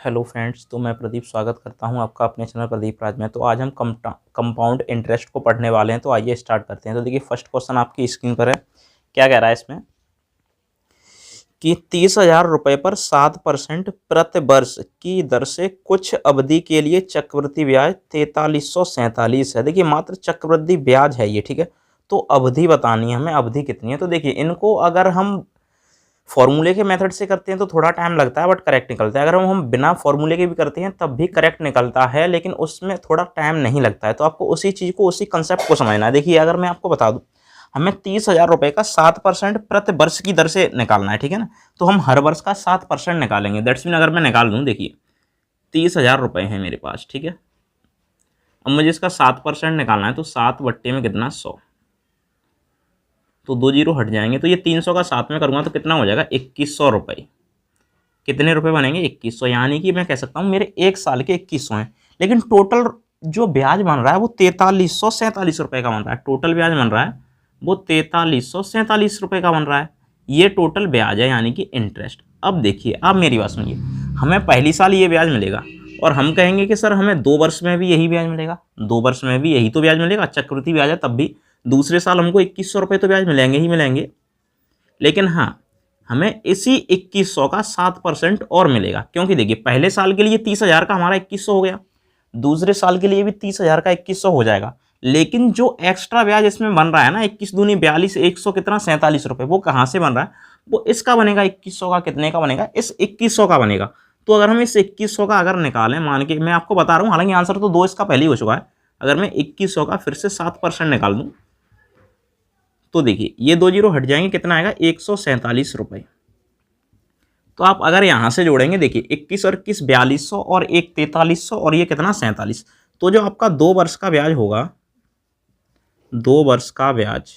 Hello friends, तो मैं प्रदीप स्वागत करता हूं आपका अपने चैनल प्रदीप राज में। तो आज हम कंपाउंड इंटरेस्ट को पढ़ने वाले हैं। तो आइए स्टार्ट करते हैं। तो देखिए, फर्स्ट क्वेश्चन आपकी स्क्रीन पर है। क्या कह रहा है इसमें कि 30,000 रुपये पर 7% प्रति वर्ष की दर से कुछ अवधि के लिए चक्रवृद्धि ब्याज 4347 है। देखिए, मात्र चक्रवृद्धि ब्याज है ये, ठीक है। तो अवधि बतानी है हमें, अवधि कितनी है। तो देखिए, इनको अगर हम फॉर्मूले के मेथड से करते हैं तो थोड़ा टाइम लगता है, बट करेक्ट निकलता है। अगर हम बिना फॉर्मूले के भी करते हैं तब भी करेक्ट निकलता है, लेकिन उसमें थोड़ा टाइम नहीं लगता है। तो आपको उसी चीज़ को, उसी कंसेप्ट को समझना है। देखिए, अगर मैं आपको बता दूं, हमें 30,000 रुपये का 7% प्रति वर्ष की दर से निकालना है, ठीक है ना। तो हम हर वर्ष का 7% निकालेंगे। दैट्स मीन अगर मैं निकाल दूँ, देखिए 30,000 रुपये है मेरे पास, ठीक है। अब मुझे इसका 7% निकालना है, तो 7 बट्टे में कितना, 100। तो 2 जीरो हट जाएंगे। तो ये 300 का 7 में करूँगा तो कितना हो जाएगा, 2100 रुपये। कितने रुपए बनेंगे, 2100। यानी कि मैं कह सकता हूँ मेरे एक साल के 2100 हैं, लेकिन टोटल जो ब्याज बन रहा है वो 4347 रुपये का बन रहा है। टोटल ब्याज बन रहा है वो 4347 रुपये का बन रहा है। ये टोटल ब्याज है, यानी कि इंटरेस्ट। अब देखिए, अब मेरी बात सुनिए, हमें पहली साल ये ब्याज मिलेगा और हम कहेंगे कि सर हमें 2 वर्ष में भी यही ब्याज मिलेगा, 2 वर्ष में भी यही तो ब्याज मिलेगा, चक्रवृद्धि ब्याज है तब भी। दूसरे साल हमको 2100 रुपये तो ब्याज मिलेंगे ही मिलेंगे, लेकिन हाँ, हमें इसी 2100 का 7% और मिलेगा। क्योंकि देखिए, पहले साल के लिए 30,000 का हमारा 2100 हो गया, दूसरे साल के लिए भी 30,000 का 2100 हो जाएगा। लेकिन जो एक्स्ट्रा ब्याज इसमें बन रहा है ना, 21 दूनी 42, 100 कितना, 47 रुपये, वो कहाँ से बन रहा है, वो इसका बनेगा। 2100 का कितने का बनेगा, इस 2100 का बनेगा। तो अगर हम इस 2100 का अगर निकालें, मान के मैं आपको बता रहा हूँ, हालांकि आंसर तो 2 इसका पहले ही हो चुका है। अगर मैं 2100 का फिर से 7% निकाल दूँ तो देखिए, ये 2 जीरो हट जाएंगे, कितना आएगा, 147 रुपये। तो आप अगर यहाँ से जोड़ेंगे, देखिए 21 और 21 4200 और एक 4300 और ये कितना, 47। तो जो आपका 2 वर्ष का ब्याज होगा, 2 वर्ष का ब्याज,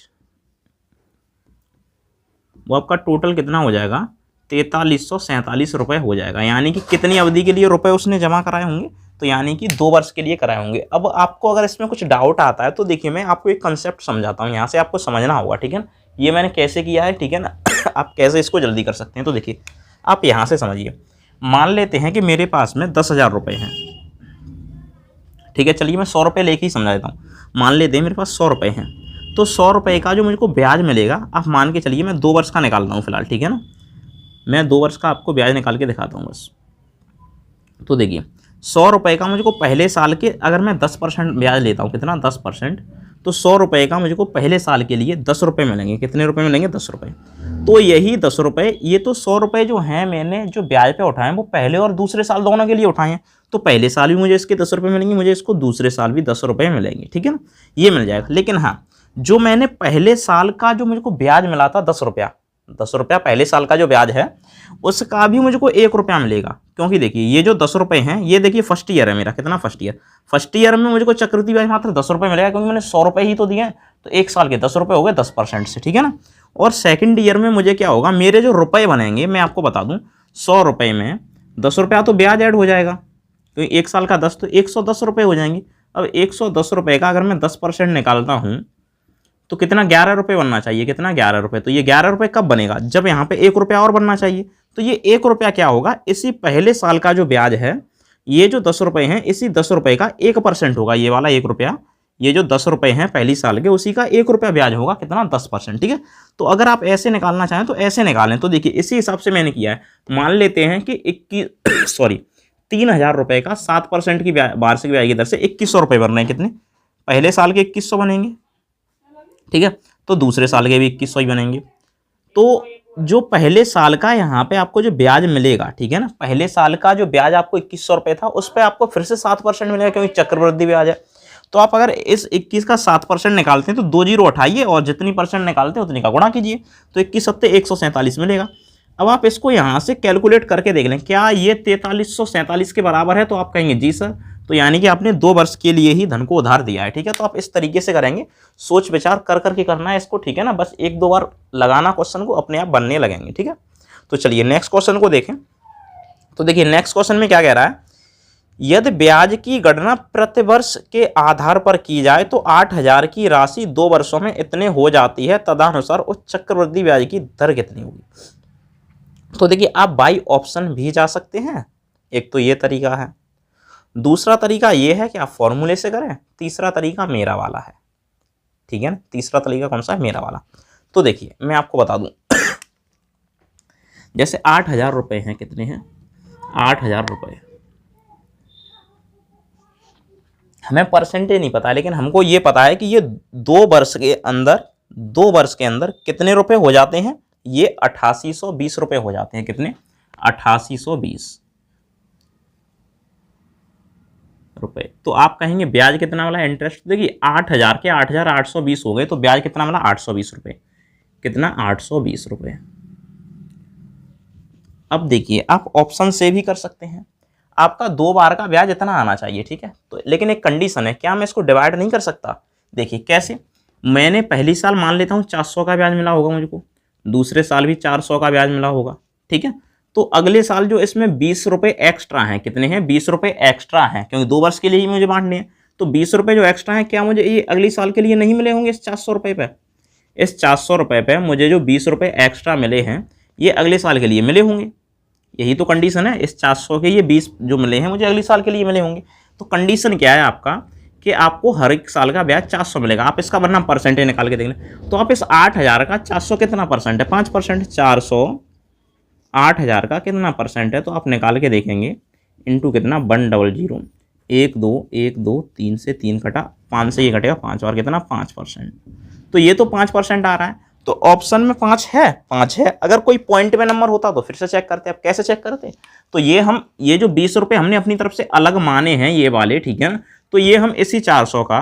वो आपका टोटल कितना हो जाएगा, 4347 रुपये हो जाएगा। यानी कि कितनी अवधि के लिए रुपए उसने जमा कराए होंगे, तो यानी कि 2 वर्ष के लिए कराए होंगे। अब आपको अगर इसमें कुछ डाउट आता है तो देखिए, मैं आपको एक कंसेप्ट समझाता हूँ, यहाँ से आपको समझना होगा, ठीक है ना। ये मैंने कैसे किया है, ठीक है ना। आप कैसे इसको जल्दी कर सकते हैं, तो देखिए आप यहाँ से समझिए। मान लेते हैं कि मेरे पास में 10,000 रुपये हैं, ठीक है। चलिए मैं 100 रुपये लेके ही समझा देता हूँ। मान लेते हैं मेरे पास 100 रुपये हैं, तो 100 रुपये का जो मुझको ब्याज मिलेगा, आप मान के चलिए, मैं 2 वर्ष का निकाल रहा हूँ फिलहाल, ठीक है ना। मैं 2 वर्ष का आपको ब्याज निकाल के दिखाता हूँ बस। तो देखिए, 100 रुपये का मुझको पहले साल के, अगर मैं 10% ब्याज लेता हूँ, कितना, 10%, तो 100 रुपये का मुझको पहले साल के लिए 10 रुपये मिलेंगे। कितने रुपये मिलेंगे, 10 रुपये। तो यही 10 रुपये, ये तो 100 रुपये जो हैं मैंने जो ब्याज पे उठाए हैं वो पहले और दूसरे साल दोनों के लिए उठाए हैं। तो पहले साल भी मुझे इसके 10 रुपये मिलेंगे, मुझे इसको दूसरे साल भी 10 रुपये मिलेंगे, ठीक है ना। ये मिल जाएगा। लेकिन हाँ, जो मैंने पहले साल का जो मुझको ब्याज मिला था 10 रुपया, 10 रुपया पहले साल का जो ब्याज है, उसका भी मुझको 1 रुपया मिलेगा। क्योंकि देखिए, ये जो 10 रुपये हैं, ये देखिए फर्स्ट ईयर है मेरा, कितना, फर्स्ट ईयर। फर्स्ट ईयर में मुझको चक्रवृद्धि ब्याज मात्र 10 रुपये मिलेगा, क्योंकि मैंने 100 रुपये ही तो दिए हैं। तो एक साल के 10 रुपये हो गए 10% से, ठीक है ना। और सेकंड ईयर में मुझे क्या होगा, मेरे जो रुपये बनेंगे, मैं आपको बता दूं, 100 रुपये में 10 रुपया तो ब्याज ऐड हो जाएगा, क्योंकि एक साल का 10 तो 110 रुपये हो जाएंगे। अब 110 रुपये का अगर मैं 10% निकालता हूँ तो कितना, 11 रुपये बनना चाहिए। कितना, 11 रुपये। तो ये 11 रुपये कब बनेगा, जब यहाँ पे 1 रुपया और बनना चाहिए। तो ये 1 रुपया क्या होगा, इसी पहले साल का जो ब्याज है, ये जो 10 रुपये हैं, इसी 10 रुपये का 1% होगा, ये वाला 1 रुपया। ये जो 10 रुपये हैं पहली साल के, उसी का 1 रुपया ब्याज होगा, कितना, 10%, ठीक है। तो अगर आप ऐसे निकालना चाहें तो ऐसे निकालें। तो देखिए, इसी हिसाब से मैंने किया है। मान लेते हैं कि 3,000 रुपये का 7% की वार्षिक ब्याज की दर से 2100 रुपये बन रहे हैं। कितने, पहले साल के 2100 बनेंगे, ठीक है। तो दूसरे साल के भी 2100 ही बनेंगे। तो जो पहले साल का यहाँ पे आपको जो ब्याज मिलेगा, ठीक है ना, पहले साल का जो ब्याज आपको 2100 रुपये था, उस पर आपको फिर से 7% मिलेगा, क्योंकि चक्रवृद्धि ब्याज है। तो आप अगर इस 21 का 7% निकालते हैं तो 2 जीरो उठाइए और जितनी परसेंट निकालते हैं उतनी का गुणा कीजिए, तो 21 सत्ते 147 मिलेगा। अब आप इसको यहाँ से कैलकुलेट करके देख लें, क्या ये 4347 के बराबर है। तो आप कहेंगे जी सर। तो यानी कि आपने 2 वर्ष के लिए ही धन को उधार दिया है, ठीक है। तो आप इस तरीके से करेंगे, सोच विचार कर करके करना है इसको, ठीक है ना। बस 1-2 बार लगाना क्वेश्चन को, अपने आप बनने लगेंगे, ठीक है। तो चलिए नेक्स्ट क्वेश्चन को देखें। तो देखिए, नेक्स्ट क्वेश्चन में क्या कह रहा है, यदि ब्याज की गणना प्रति वर्ष के आधार पर की जाए तो 8,000 की राशि 2 वर्षों में इतने हो जाती है, तदनुसार उस चक्रवृद्धि ब्याज की दर कितनी होगी। तो देखिए, आप बाई ऑप्शन भी जा सकते हैं, एक तो ये तरीका है, दूसरा तरीका ये है कि आप फॉर्मूले से करें, तीसरा तरीका मेरा वाला है, ठीक है ना। तीसरा तरीका कौन सा है? मेरा वाला। तो देखिए मैं आपको बता दूं जैसे 8,000 रुपये हैं, कितने हैं? 8,000 रुपये। हमें परसेंटेज नहीं पता, लेकिन हमको ये पता है कि ये 2 वर्ष के अंदर कितने रुपए हो जाते हैं? ये 8820 रुपए हो जाते हैं। कितने? 8820 रुपए। तो आप कहेंगे ब्याज कितना वाला? इंटरेस्ट देखिए 8,000 के 8,820 हो गए, तो ब्याज कितना वाला? 820 रुपए। कितना? 820 रुपए। अब देखिए आप ऑप्शन से भी कर सकते हैं, आपका 2 बार का ब्याज इतना आना चाहिए, ठीक है। तो लेकिन एक कंडीशन है, क्या मैं इसको डिवाइड नहीं कर सकता? देखिए कैसे, मैंने पहली साल मान लेता हूँ 400 का ब्याज मिला होगा मुझको, दूसरे साल भी 400 का ब्याज मिला होगा, ठीक है। तो अगले साल जो इसमें 20 रुपये एक्स्ट्रा हैं, कितने हैं? 20 रुपये एक्स्ट्रा हैं, क्योंकि 2 वर्ष के लिए ही मुझे बांटने हैं। तो 20 रुपये जो एक्स्ट्रा हैं, क्या मुझे ये अगले साल के लिए नहीं मिले होंगे इस 400 रुपये पे? इस 400 रुपये पे मुझे जो 20 रुपये एक्स्ट्रा मिले हैं, ये अगले साल के लिए मिले होंगे। यही तो कंडीशन है, इस 400 के ये 20 जो मिले हैं मुझे अगले साल के लिए मिले होंगे। तो कंडीशन क्या है आपका कि आपको हर एक साल का ब्याज 400 मिलेगा। आप इसका वरना परसेंटेज निकाल के देख लें। तो आप इस 8,000 का 400 कितना परसेंट है? 5%। 400 8,000 का कितना परसेंट है? तो आप निकाल के देखेंगे, इंटू कितना? 100। 1 2 1 2 3 से 3 कटा, 5 से ये कटेगा 5, और कितना? 5%। तो ये तो 5% आ रहा है। तो ऑप्शन में 5 है, 5 है। अगर कोई पॉइंट में नंबर होता तो फिर से चेक करते। अब कैसे चेक करते? तो ये जो 20 रुपये हमने अपनी तरफ से अलग माने हैं, ये वाले, ठीक है ना। तो ये हम इसी 400 का,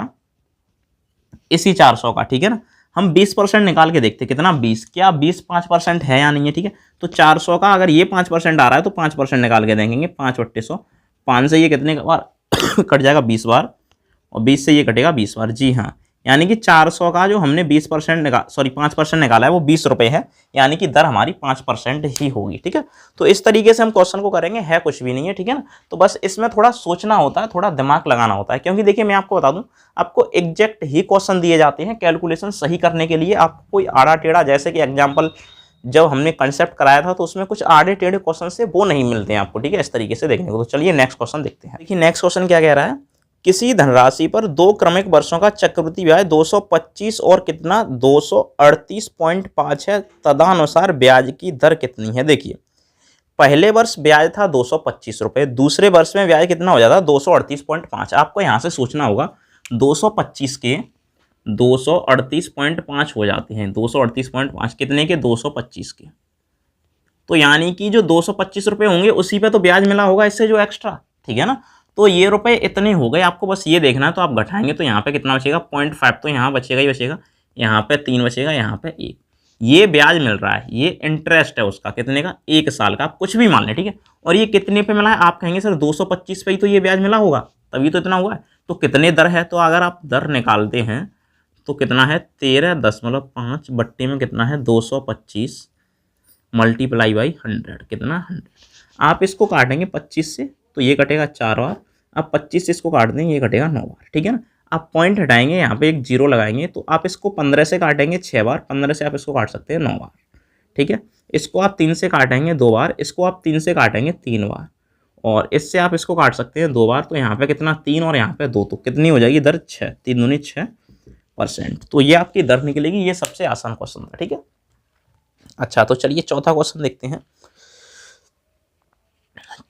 ठीक है ना, हम 20% निकाल के देखते। कितना? 20। क्या 20 5% है या नहीं है? ठीक है। तो 400 का अगर ये 5% आ रहा है तो 5% निकाल के देखेंगे। 5/100, 5 से ये कितने बार कट जाएगा? 20 बार, और 20 से ये कटेगा 20 बार। जी हाँ, यानी कि 400 का जो हमने 5% निकाला है वो 20 रुपये है, यानी कि दर हमारी 5% ही होगी, ठीक है। तो इस तरीके से हम क्वेश्चन को करेंगे, है कुछ भी नहीं है, ठीक है ना। तो बस इसमें थोड़ा सोचना होता है, थोड़ा दिमाग लगाना होता है, क्योंकि देखिए मैं आपको बता दूं, आपको एग्जैक्ट ही क्वेश्चन दिए जाते हैं कैलकुलेशन सही करने के लिए। आपको कोई आड़ा टेढ़ा, जैसे कि एग्जाम्पल जब हमने कंसेप्ट कराया था तो उसमें कुछ आड़े टेढ़े क्वेश्चन से वो नहीं मिलते हैं आपको, ठीक है, इस तरीके से देखने को। तो चलिए नेक्स्ट क्वेश्चन देखते हैं। देखिए नेक्स्ट क्वेश्चन क्या कह रहा है, किसी धनराशि पर 2 क्रमिक वर्षों का चक्रवृद्धि ब्याज 225 और कितना 238.5 है, तदनुसार ब्याज की दर कितनी है? देखिए पहले वर्ष ब्याज था 225 रुपये, दूसरे वर्ष में ब्याज कितना हो जाता? 238.5। आपको यहाँ से सोचना होगा 225 के 238.5 हो जाते हैं। 238.5 कितने के? 225 के। तो यानी कि जो 225 रुपये होंगे उसी पे तो ब्याज मिला होगा इससे जो एक्स्ट्रा, ठीक है ना। तो ये रुपए इतने हो गए, आपको बस ये देखना है। तो आप घटाएंगे तो यहाँ पे कितना बचेगा? 0.5 तो यहाँ बचेगा ही बचेगा, यहाँ पे 3 बचेगा, यहाँ पे 1। ये ब्याज मिल रहा है, ये इंटरेस्ट है उसका, कितने का? 1 साल का, आप कुछ भी मान लें, ठीक है। और ये कितने पे मिला है? आप कहेंगे सर 225 पे ही तो ये ब्याज मिला होगा, तभी तो इतना हुआ है। तो कितने दर है? तो अगर आप दर निकालते हैं तो कितना है? 13.5 बट्टे में कितना है? 225 मल्टीप्लाई बाई 100, कितना? 100। आप इसको काटेंगे 25 से तो ये कटेगा 4 बार, आप 25 से इसको काट देंगे, ये कटेगा 9 बार, ठीक है ना। आप पॉइंट हटाएंगे, यहाँ पे एक 0 लगाएंगे, तो आप इसको 15 से काटेंगे 6 बार, 15 से आप इसको काट सकते हैं 9 बार, ठीक है। इसको आप 3 से काटेंगे 2 बार, इसको आप 3 से काटेंगे 3 बार, और इससे आप इसको काट सकते हैं 2 बार। तो यहाँ पे कितना? 3 और यहाँ पे 2, तो कितनी हो जाएगी दर? 6। 3 दूनी 6%। तो ये आपकी दर निकलेगी। ये सबसे आसान क्वेश्चन था, ठीक है। अच्छा तो चलिए चौथा क्वेश्चन देखते हैं।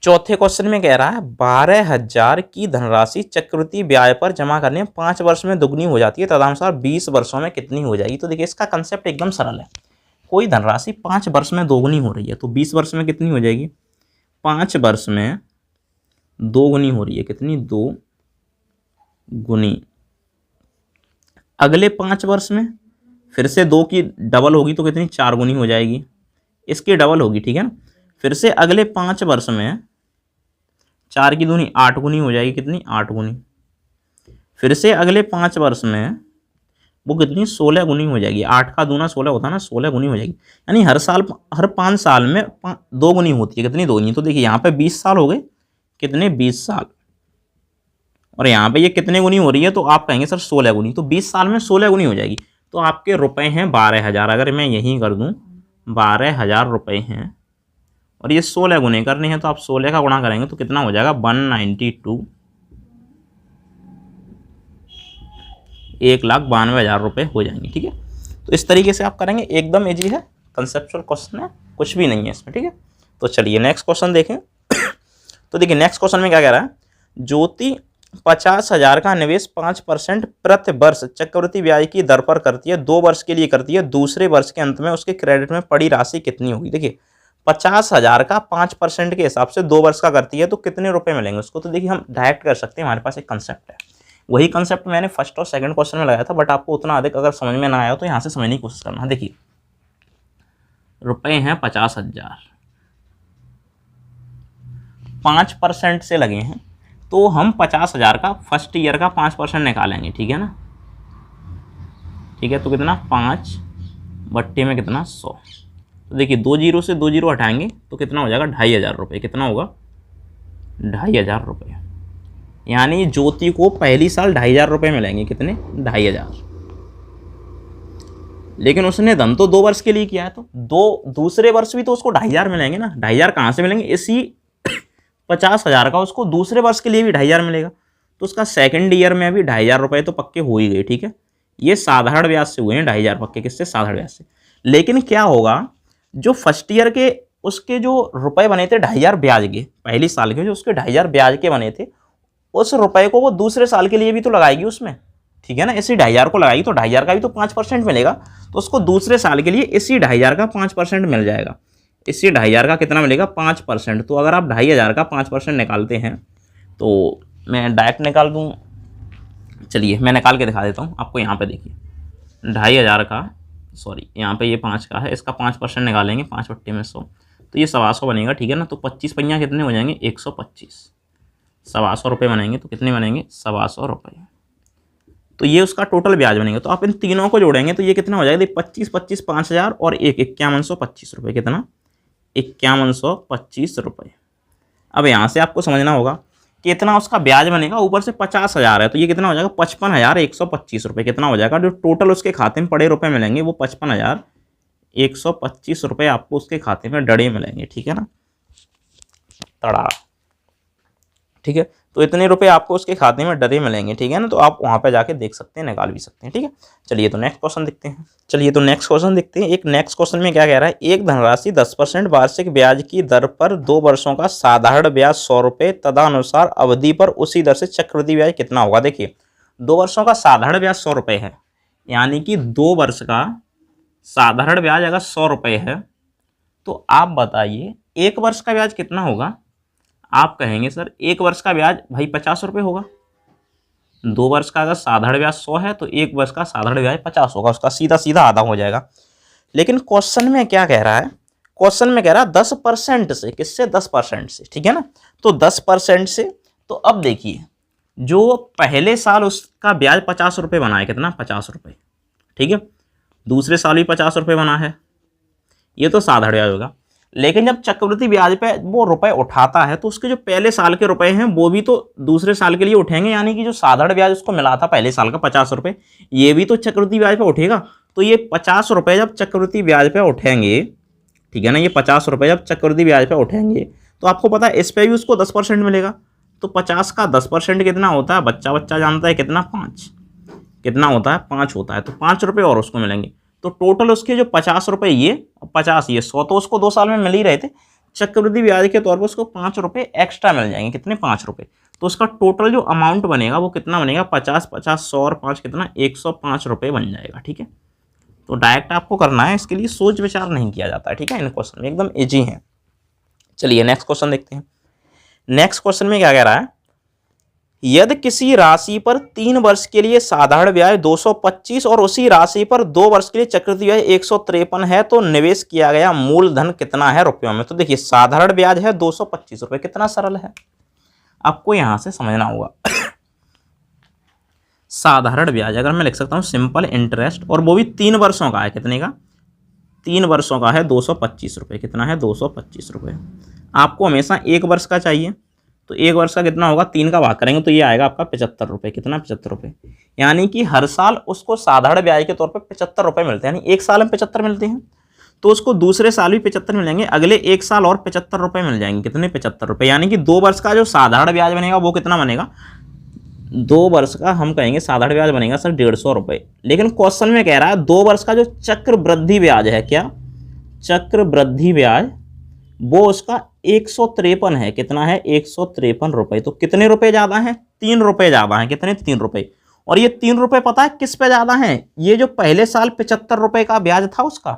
चौथे क्वेश्चन में कह रहा है 12,000 की धनराशि चक्रवृद्धि ब्याज पर जमा करने 5 वर्ष में दुगनी हो जाती है, तदनुसार 20 वर्षों में कितनी हो जाएगी? तो देखिए इसका कंसेप्ट एकदम सरल है। कोई धनराशि 5 वर्ष में दोगुनी हो रही है, तो 20 वर्ष में कितनी हो जाएगी? 5 वर्ष में 2 गुनी हो रही है, कितनी? 2 गुनी। अगले 5 वर्ष में फिर से 2 की डबल होगी तो कितनी? 4 गुनी हो जाएगी, इसकी डबल होगी, ठीक है ना। फिर से अगले 5 वर्ष में 4 की दूनी 8 गुनी हो जाएगी, कितनी? 8 गुनी। फिर से अगले 5 वर्ष में वो कितनी? 16 गुनी हो जाएगी। 8 का दूना 16 होता है ना, 16 गुनी हो जाएगी। यानी हर 5 साल में 2 गुनी होती है, कितनी? 2 गुनी। तो देखिए यहाँ पे 20 साल हो गए, कितने? 20 साल। और यहाँ पे ये कितने गुनी हो रही है? तो आप कहेंगे सर 16 गुनी। तो 20 साल में 16 गुनी हो जाएगी। तो आपके रुपए हैं 12,000। अगर मैं यही कर दूं 12,000 रुपये हैं, और ये 16 गुने करने हैं, तो आप 16 का गुणा करेंगे तो कितना हो जाएगा 192, 1,92,000 रुपये हो जाएंगे। ठीक है, तो इस तरीके से आप करेंगे, एकदम इजी है, कंसेप्चुअल क्वेश्चन है, कुछ भी नहीं है इसमें। ठीक है, तो चलिए नेक्स्ट क्वेश्चन देखें। तो देखिए नेक्स्ट क्वेश्चन में क्या कह रहा है, ज्योति 50,000 का निवेश 5% प्रति वर्ष चक्रवृद्धि ब्याज की दर पर करती है, 2 वर्ष के लिए करती है, दूसरे वर्ष के अंत में उसके क्रेडिट में पड़ी राशि कितनी होगी। देखिए 50,000 का 5% के हिसाब से 2 वर्ष का करती है तो कितने रुपए मिलेंगे उसको। तो देखिए हम डायरेक्ट कर सकते हैं, हमारे पास एक कंसेप्ट है, वही कंसेप्ट मैंने फर्स्ट और सेकंड क्वेश्चन में लगाया था, बट आपको उतना अधिक अगर समझ में ना आया तो यहाँ से समझने की कोशिश करना। देखिए रुपए हैं 50,000, 5% से लगे हैं, तो हम 50,000 का फर्स्ट ईयर का 5% निकालेंगे। ठीक है ना, ठीक है, तो कितना 5 बट्टे में कितना 100। तो देखिए 2 जीरो से 2 जीरो हटाएंगे तो कितना हो जाएगा 2,500 रुपये। कितना होगा 2,500 रुपये, यानी ज्योति को पहली साल 2,500 रुपये मिलेंगे। कितने 2,500, लेकिन उसने धन तो 2 वर्ष के लिए किया है, तो दूसरे वर्ष भी तो उसको 2,500 मिलेंगे ना। 2,500 कहाँ से मिलेंगे, इसी 50,000 का उसको दूसरे वर्ष के लिए भी 2,500 मिलेगा, तो उसका सेकंड ईयर में भी 2,500 रुपये तो पक्के हो ही गए। ठीक है, ये साधारण ब्याज से हुए हैं 2,500 पक्के, किससे, साधारण ब्याज से। लेकिन क्या होगा, जो फर्स्ट ईयर के उसके जो रुपए बने थे 2,500 ब्याज के, पहली साल के जो उसके 2,500 ब्याज के बने थे, उस रुपए को वो दूसरे साल के लिए भी तो लगाएगी उसमें। ठीक है ना, इसी 2,500 को लगाएगी तो 2,500 का भी तो 5% मिलेगा, तो उसको दूसरे साल के लिए इसी 2,500 का 5% मिल जाएगा। इसी 2,500 का कितना मिलेगा 5%। तो अगर आप 2,500 का 5% निकालते हैं तो मैं डायरेक्ट निकाल दूँ, चलिए मैं निकाल के दिखा देता हूँ आपको। यहाँ पे देखिए 2,500 का, सॉरी यहाँ पे ये 5 का है, इसका 5% निकालेंगे, 5 बट्टे में 100, तो ये 1,200 बनेगा। ठीक है ना, तो 25 पहिया कितने हो जाएंगे 125, 1,200 रुपये बनेंगे, तो कितने बनेंगे 1,200 रुपये। तो ये उसका टोटल ब्याज बनेगा। तो आप इन तीनों को जोड़ेंगे तो ये कितना हो जाएगा, 25 25 5,000 और 51,125 रुपये। कितना 51,125 रुपये। अब यहाँ से आपको समझना होगा कि इतना उसका ब्याज बनेगा, ऊपर से 50,000 है, तो ये कितना हो जाएगा 55,125 रुपये। कितना हो जाएगा, जो टोटल उसके खाते में पड़े रुपए मिलेंगे वो 55,125 रुपये आपको उसके खाते में डड़े मिलेंगे। ठीक है ना, तड़ा। ठीक है, तो इतने रुपए आपको उसके खाते में डरे मिलेंगे। ठीक है ना, तो आप वहाँ पे जाके देख सकते हैं, निकाल भी सकते हैं। ठीक है, चलिए तो नेक्स्ट क्वेश्चन देखते हैं। एक नेक्स्ट क्वेश्चन में क्या कह रहा है, एक धनराशि 10% वार्षिक ब्याज की दर पर 2 वर्षों का साधारण ब्याज 100 रुपये, तदनुसार अवधि पर उसी दर से चक्रवृद्धि ब्याज कितना होगा। देखिए 2 वर्षों का साधारण ब्याज 100 रुपये है, यानी कि 2 वर्ष का साधारण ब्याज अगर 100 रुपये है, तो आप बताइए 1 वर्ष का ब्याज कितना होगा। आप कहेंगे सर 1 वर्ष का ब्याज भाई 50 रुपये होगा। 2 वर्ष का अगर साधारण ब्याज 100 है तो 1 वर्ष का साधारण ब्याज 50 होगा, उसका सीधा सीधा आधा हो जाएगा। लेकिन क्वेश्चन में क्या कह रहा है, क्वेश्चन में कह रहा है 10% से। किससे, 10% से। ठीक है ना, तो 10% से, तो अब देखिए जो पहले साल उसका ब्याज 50 रुपये बना है, कितना 50 रुपये। ठीक है, दूसरे साल भी 50 रुपये बना है, ये तो साधारण ब्याज होगा। लेकिन जब चक्रवृद्धि ब्याज पे वो रुपए उठाता है तो उसके जो पहले साल के रुपए हैं वो भी तो दूसरे साल के लिए उठेंगे, यानी कि जो साधारण ब्याज उसको मिला था पहले साल का 50 रुपये, ये भी तो चक्रवृद्धि ब्याज पे उठेगा। तो ये 50 रुपये जब चक्रवृद्धि ब्याज पे उठेंगे, ठीक है ना, ये 50 रुपये जब चक्रवृद्धि ब्याज पे उठेंगे तो आपको पता है इस पर भी उसको 10% मिलेगा। तो 50 का 10% कितना होता है, बच्चा जानता है कितना, 5। कितना होता है 5 होता है, तो 5 रुपये और उसको मिलेंगे। तो टोटल उसके जो 50 रुपये ये, 50 ये 100, तो उसको 2 साल में मिल ही रहे थे। चक्रवृद्धि ब्याज के तौर पर उसको 5 रुपये एक्स्ट्रा मिल जाएंगे। कितने, 5 रुपये। तो उसका टोटल जो अमाउंट बनेगा वो कितना बनेगा, 50 50 100 और 5 कितना, 105 रुपये बन जाएगा। ठीक है, तो डायरेक्ट आपको करना है, इसके लिए सोच विचार नहीं किया जाता है। ठीक है, इन क्वेश्चन में एकदम ईजी है। चलिए नेक्स्ट क्वेश्चन देखते हैं। नेक्स्ट क्वेश्चन में क्या कह रहा है, यदि किसी राशि पर 3 वर्ष के लिए साधारण ब्याज 225 और उसी राशि पर 2 वर्ष के लिए चक्रवृद्धि ब्याज 153 है तो निवेश किया गया मूलधन कितना है रुपयों में। तो देखिए साधारण ब्याज है 225 रुपये, कितना सरल है, आपको यहां से समझना होगा। साधारण ब्याज अगर मैं लिख सकता हूं सिंपल इंटरेस्ट, और वो भी 3 वर्षों का है। कितने का, 3 वर्षों का है 225 रुपये। कितना है 225 रुपये। आपको हमेशा 1 वर्ष का चाहिए, तो 1 वर्ष का कितना होगा, 3 का भाग करेंगे तो ये आएगा आपका 75 रुपये। कितना, 75 रुपये। यानी कि हर साल उसको साधारण ब्याज के तौर पर 75 रुपये मिलते हैं, यानी 1 साल में 75 मिलते हैं। तो उसको दूसरे साल भी 75 मिलेंगे, अगले 1 साल और 75 रुपये मिल जाएंगे। कितने? 75 रुपये। यानी कि 2 वर्ष का जो साधारण ब्याज बनेगा वो कितना बनेगा? 2 वर्ष का हम कहेंगे साधारण ब्याज बनेगा सर 150 रुपये। लेकिन क्वेश्चन में कह रहा है 2 वर्ष का जो चक्रवृद्धि ब्याज है, क्या चक्रवृद्धि ब्याज, वो उसका 153 है। कितना है? 153 रुपये। तो कितने रुपए ज़्यादा हैं? 3 रुपये ज़्यादा हैं। कितने? 3 रुपये। और ये 3 रुपये पता है किस पे ज़्यादा हैं? ये जो पहले साल 75 रुपये का ब्याज था, उसका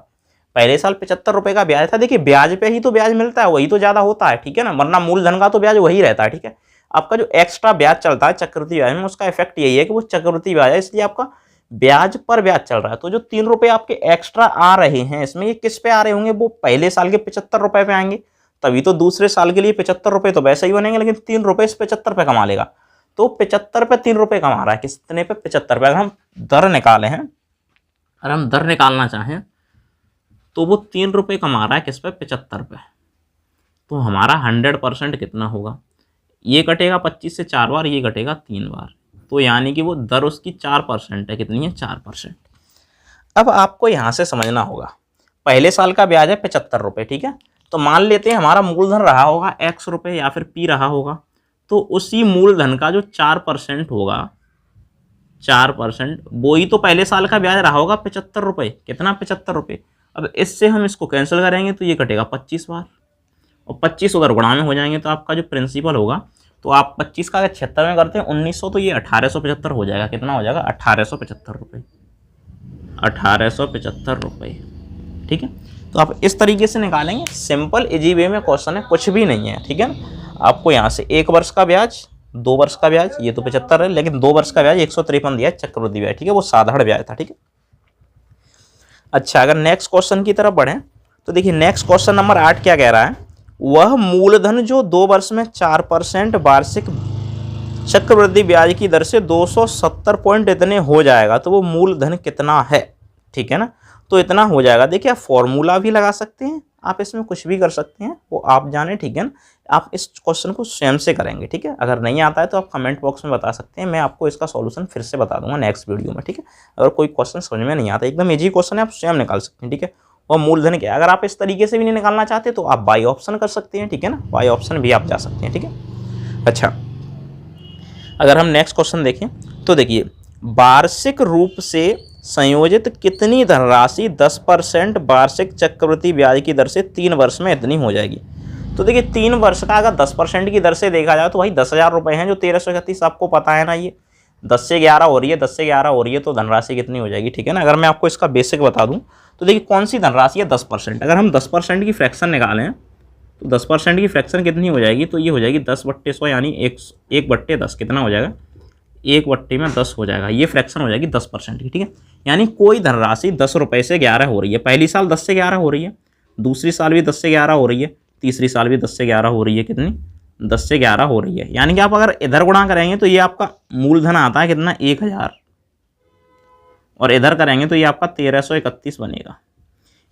पहले साल 75 रुपये का ब्याज था। देखिए ब्याज पे ही तो ब्याज मिलता है, वही तो ज़्यादा होता है, ठीक है ना, वरना मूलधन का तो ब्याज वही रहता है, ठीक है। आपका जो एक्स्ट्रा ब्याज चलता है चक्रवृद्धि ब्याज में, उसका इफेक्ट यही है कि वो चक्रवृद्धि ब्याज है, इसलिए आपका ब्याज पर ब्याज चल रहा है। तो जो 3 रुपये आपके एक्स्ट्रा आ रहे हैं इसमें, ये किस पे आ रहे होंगे? वो पहले साल के 75 रुपये पे आएंगे, तभी तो दूसरे साल के लिए 75 रुपये तो वैसे ही बनेंगे, लेकिन 3 रुपये इस 75 पे कमा लेगा। तो 75 पे 3 रुपये कमा रहा है, कितने पे? 75 पे। अगर हम दर निकाले हैं, अगर हम दर निकालना चाहें तो वो 3 रुपये कमा रहा है किस पे? 75 पे। तो हमारा 100% कितना होगा? ये कटेगा 25 से 4 बार, ये कटेगा 3 बार, तो यानी कि वो दर उसकी 4% है। कितनी है? 4%। अब आपको यहाँ से समझना होगा, पहले साल का ब्याज है 75 रुपये, ठीक है। तो मान लेते हैं हमारा मूलधन रहा होगा X रुपये या फिर P रहा होगा, तो उसी मूलधन का जो 4% होगा, 4%, वो ही तो पहले साल का ब्याज रहा होगा 75 रुपये। कितना? 75 रुपये। अब इससे हम इसको कैंसिल करेंगे तो ये कटेगा 25 बार, और 25 उधर गुणा में हो जाएंगे, तो आपका जो प्रिंसिपल होगा, तो आप 25 का अगर 76 में करते हैं 1900, तो ये 1875 हो जाएगा। कितना हो जाएगा? 1875 रुपये। 1875 रुपये, ठीक है। तो आप इस तरीके से निकालेंगे, सिंपल इजी वे में क्वेश्चन है, कुछ भी नहीं है, ठीक है ना। आपको यहाँ से 1 वर्ष का ब्याज, 2 वर्ष का ब्याज, ये तो 75 है, लेकिन 2 वर्ष का ब्याज 153 दिया है चक्रवृद्धि ब्याज, ठीक है, वो साधारण ब्याज था, ठीक है। अच्छा, अगर नेक्स्ट क्वेश्चन की तरफ बढ़ें तो देखिए नेक्स्ट क्वेश्चन नंबर 8 क्या कह रहा है? वह मूलधन जो 2 वर्ष में 4% वार्षिक चक्रवृद्धि ब्याज की दर से 270 पॉइंट इतने हो जाएगा, तो वो मूलधन कितना है, ठीक है ना। तो इतना हो जाएगा। देखिए आप फॉर्मूला भी लगा सकते हैं, आप इसमें कुछ भी कर सकते हैं, वो आप जाने, ठीक है ना। आप इस क्वेश्चन को स्वयं से करेंगे, ठीक है। अगर नहीं आता है तो आप कमेंट बॉक्स में बता सकते हैं, मैं आपको इसका सॉल्यूशन फिर से बता दूंगा नेक्स्ट वीडियो में, ठीक है। अगर कोई क्वेश्चन समझ में नहीं आता, एकदम इजी क्वेश्चन है, आप स्वयं निकाल सकते हैं, ठीक है। और मूलधन क्या है, अगर आप इस तरीके से भी नहीं निकालना चाहते तो आप बाई ऑप्शन कर सकते हैं, ठीक है ना, बाई ऑप्शन भी आप जा सकते हैं, ठीक है। अच्छा, अगर हम नेक्स्ट क्वेश्चन देखें तो देखिए, वार्षिक रूप से संयोजित कितनी धनराशि 10% वार्षिक चक्रवृद्धि ब्याज की दर से 3 वर्ष में इतनी हो जाएगी? तो देखिए 3 वर्ष का अगर 10% की दर से देखा जाए तो भाई 10,000 रुपये हैं, जो 1331 आपको पता है ना, ये 10 से 11 हो रही है, 10 से 11 हो रही है, तो धनराशि कितनी हो जाएगी, ठीक है ना। अगर मैं आपको इसका बेसिक बता दूं तो देखिए कौन सी धनराशि है 10%। अगर हम 10% की फ्रैक्शन निकालें तो 10% की फ्रैक्शन कितनी हो जाएगी? तो ये हो जाएगी 10/100, यानी 1/10। कितना हो जाएगा? 1/10 हो जाएगा। ये फ्रैक्शन हो जाएगी 10% की, ठीक है। यानी कोई धनराशि 10 रुपये से 11 हो रही है, पहली साल 10 से 11 हो रही है, दूसरी साल भी 10 से 11 हो रही है, तीसरी साल भी 10 से 11 हो रही है। कितनी? 10 से 11 हो रही है। यानी कि आप अगर इधर गुणा करेंगे तो ये आपका मूलधन आता है कितना? 1000, और इधर करेंगे तो ये आपका 1331 बनेगा।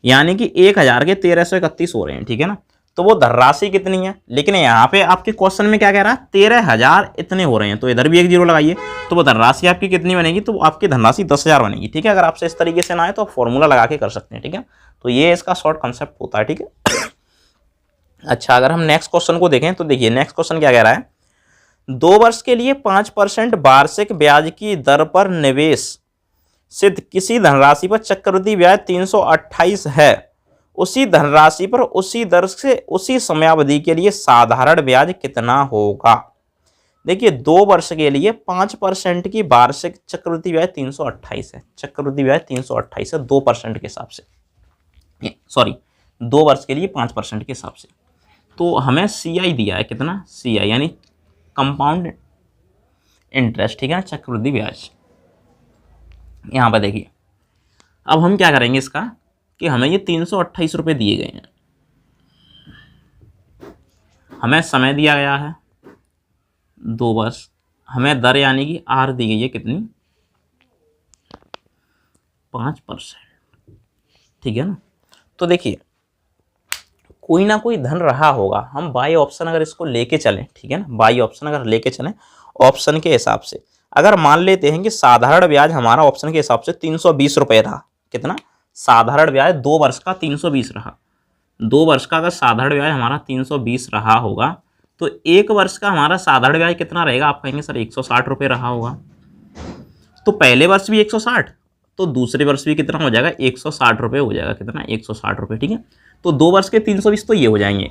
यानी कि 1000 के 1331 हो रहे हैं, ठीक है ना। तो वो धनराशि कितनी है, लेकिन यहाँ पे आपके क्वेश्चन में क्या कह रहा है? 13,000 इतने हो रहे हैं, तो इधर भी एक जीरो लगाइए, तो वो धनराशि आपकी कितनी बनेगी? तो आपकी धनराशि 10,000 बनेगी, ठीक है। अगर आपसे इस तरीके से ना आए तो आप फॉर्मूला लगा के कर सकते हैं, ठीक है। तो ये इसका शॉर्ट कंसेप्ट होता है, ठीक है। अच्छा, अगर हम नेक्स्ट क्वेश्चन को देखें तो देखिए नेक्स्ट क्वेश्चन क्या कह रहा है? 2 वर्ष के लिए 5% वार्षिक ब्याज की दर पर निवेश सिद्ध किसी धनराशि पर चक्रवृद्धि ब्याज 328 है, उसी धनराशि पर उसी दर से उसी समयावधि के लिए साधारण ब्याज कितना होगा? देखिए 2 वर्ष के लिए 5% की वार्षिक चक्रवृद्धि ब्याज 328 है, चक्रवृद्धि ब्याज 328 है 2% के हिसाब से, सॉरी 2 वर्ष के लिए 5% के हिसाब से। तो हमें CI दिया है, कितना? CI यानी कंपाउंड इंटरेस्ट, ठीक है ना, चक्रवृद्धि ब्याज। यहाँ पर देखिए अब हम क्या करेंगे इसका कि हमें ये 328 रुपये दिए गए हैं, हमें समय दिया गया है 2 वर्ष, हमें दर यानी कि R दी गई है कितनी? 5%, ठीक है ना। तो देखिए कोई ना कोई धन रहा होगा, हम बाई ऑप्शन अगर इसको लेके चलें, ठीक है ना, बाई ऑप्शन अगर लेके चलें ऑप्शन के हिसाब से, अगर मान लेते हैं कि साधारण ब्याज हमारा ऑप्शन के हिसाब से 320 रुपये रहा, कितना? साधारण ब्याज 2 वर्ष का 320 रहा, 2 वर्ष का अगर साधारण ब्याज हमारा 320 रहा होगा तो 1 वर्ष का हमारा साधारण ब्याज कितना रहेगा? आप कहेंगे सर 160 रुपये रहा होगा। तो पहले वर्ष भी 160, तो दूसरे वर्ष भी कितना हो जाएगा? 160 रुपये हो जाएगा। कितना? 160 रुपये। ठीक है, तो 2 वर्ष के 320 तो ये हो जाएंगे।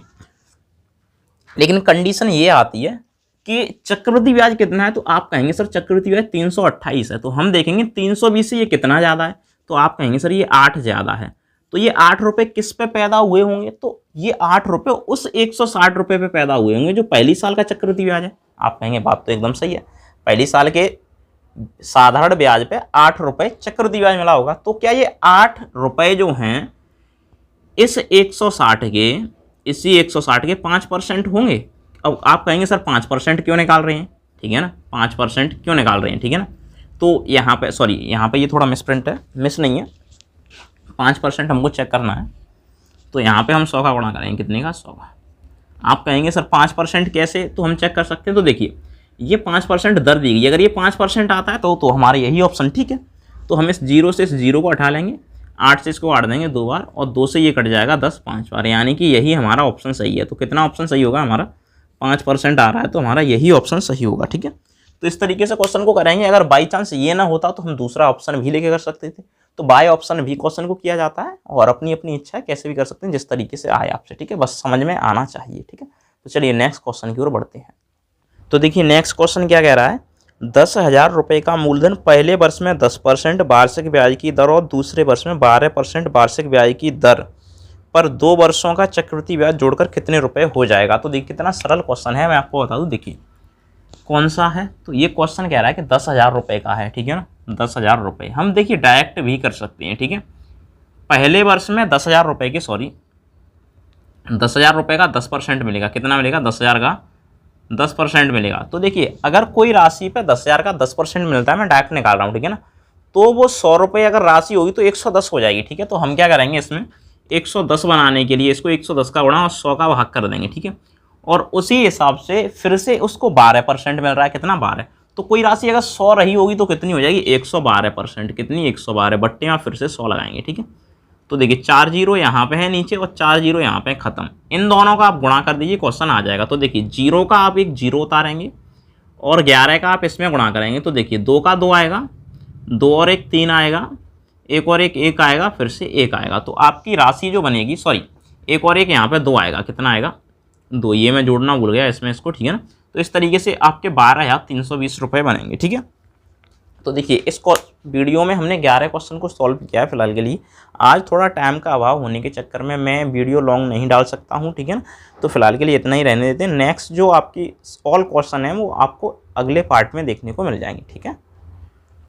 लेकिन कंडीशन ये आती है कि चक्रवृद्धि ब्याज कितना है, तो आप कहेंगे सर चक्रवृद्धि ब्याज 328 है, तो हम देखेंगे 320 से ये कितना ज़्यादा है, तो आप कहेंगे सर ये 8 ज़्यादा है। तो ये 8 रुपये किस पे पैदा हुए होंगे? तो ये 8 रुपये उस 160 रुपये पे पैदा हुए होंगे जो पहली साल का चक्रवृद्धि ब्याज है। आप कहेंगे बात तो एकदम सही है, पहली साल के साधारण ब्याज पे 8 रुपये चक्रवृद्धि ब्याज मिला होगा। तो क्या ये 8 रुपये जो हैं इस 160 के, इसी 160 के 5% होंगे? अब आप कहेंगे सर 5% क्यों निकाल रहे हैं? ठीक है ना, 5% क्यों निकाल रहे हैं? ठीक है ना, तो यहाँ पे सॉरी, यहाँ पे ये थोड़ा मिस प्रिंट है, मिस नहीं है, 5% हमको चेक करना है। तो यहाँ पे हम 100 का गुणा करेंगे, कितने का? 100 का। आप कहेंगे सर 5% कैसे? तो हम चेक कर सकते हैं। तो देखिए ये 5% दर दी गई, अगर ये 5% आता है तो हमारा यही ऑप्शन ठीक है। तो हम इस 0 से इस 0 को हटा लेंगे, 8 से इसको काट देंगे 2 बार, और 2 से ये कट जाएगा 10 5 बार, यानी कि यही हमारा ऑप्शन सही है। तो कितना ऑप्शन सही होगा हमारा? 5% आ रहा है, तो हमारा यही ऑप्शन सही होगा। ठीक है, तो इस तरीके से क्वेश्चन को करेंगे। अगर बाई चांस ये ना होता तो हम दूसरा ऑप्शन भी लेके कर सकते थे। तो बाय ऑप्शन भी क्वेश्चन को किया जाता है, और अपनी अपनी इच्छा है कैसे भी कर सकते हैं, जिस तरीके से आए आपसे। ठीक है, बस समझ में आना चाहिए। ठीक है, तो चलिए नेक्स्ट क्वेश्चन की ओर बढ़ते हैं। तो देखिए नेक्स्ट क्वेश्चन क्या कह रहा है? 10,000 रुपये का मूलधन पहले वर्ष में 10% वार्षिक ब्याज की दर और दूसरे वर्ष में 12% वार्षिक ब्याज की दर पर 2 वर्षों का चक्रवृद्धि ब्याज जोड़कर कितने रुपए हो जाएगा? तो देखिए कितना सरल क्वेश्चन है, मैं आपको बता दूं। देखिए कौन सा है, तो ये क्वेश्चन कह रहा है कि 10,000 रुपये का है। ठीक है ना, 10,000 रुपये हम देखिए डायरेक्ट भी कर सकते हैं। ठीक है, पहले वर्ष में 10,000 रुपये की 10,000 रुपये का 10% मिलेगा। कितना मिलेगा? 10,000 का 10% मिलेगा। तो देखिए अगर कोई राशि पे 10,000 का 10% मिलता है, मैं डायरेक्ट निकाल रहा हूँ। ठीक है ना, तो वो 100 रुपये अगर राशि होगी तो 110 हो जाएगी। ठीक है, तो हम क्या करेंगे इसमें 110 बनाने के लिए इसको 110 का गुणा और 100 का भाग कर देंगे। ठीक है, और उसी हिसाब से फिर से उसको 12% मिल रहा है। कितना? 12। तो कोई राशि अगर 100 रही होगी तो कितनी हो जाएगी? 112%। कितनी? 112 बट्टे में फिर से 100 लगाएंगे। ठीक है, तो देखिए 4 जीरो यहाँ पे है नीचे और 4 जीरो यहाँ पे खत्म, इन दोनों का आप गुणा कर दीजिए, क्वेश्चन आ जाएगा। तो देखिए 0 का आप एक 0 उतारेंगे और 11 का आप इसमें गुणा करेंगे। तो देखिए 2 का 2 आएगा, 2 और 1 3 आएगा, 1 और 1 1 आएगा, फिर से 1 आएगा। तो आपकी राशि जो बनेगी, सॉरी 1 और 1 यहाँ पे 2 आएगा। कितना आएगा? 2। ये मैं जोड़ना भूल गया इसमें इसको। ठीक है ना, तो इस तरीके से आपके 12,320 रुपये बनेंगे। ठीक है, तो देखिए इस वीडियो में हमने 11 क्वेश्चन को सॉल्व किया है फिलहाल के लिए। आज थोड़ा टाइम का अभाव होने के चक्कर में मैं वीडियो लॉन्ग नहीं डाल सकता हूं। ठीक है ना, तो फिलहाल के लिए इतना ही रहने देते हैं। नेक्स्ट जो आपकी ऑल क्वेश्चन है वो आपको अगले पार्ट में देखने को मिल जाएंगे। ठीक है।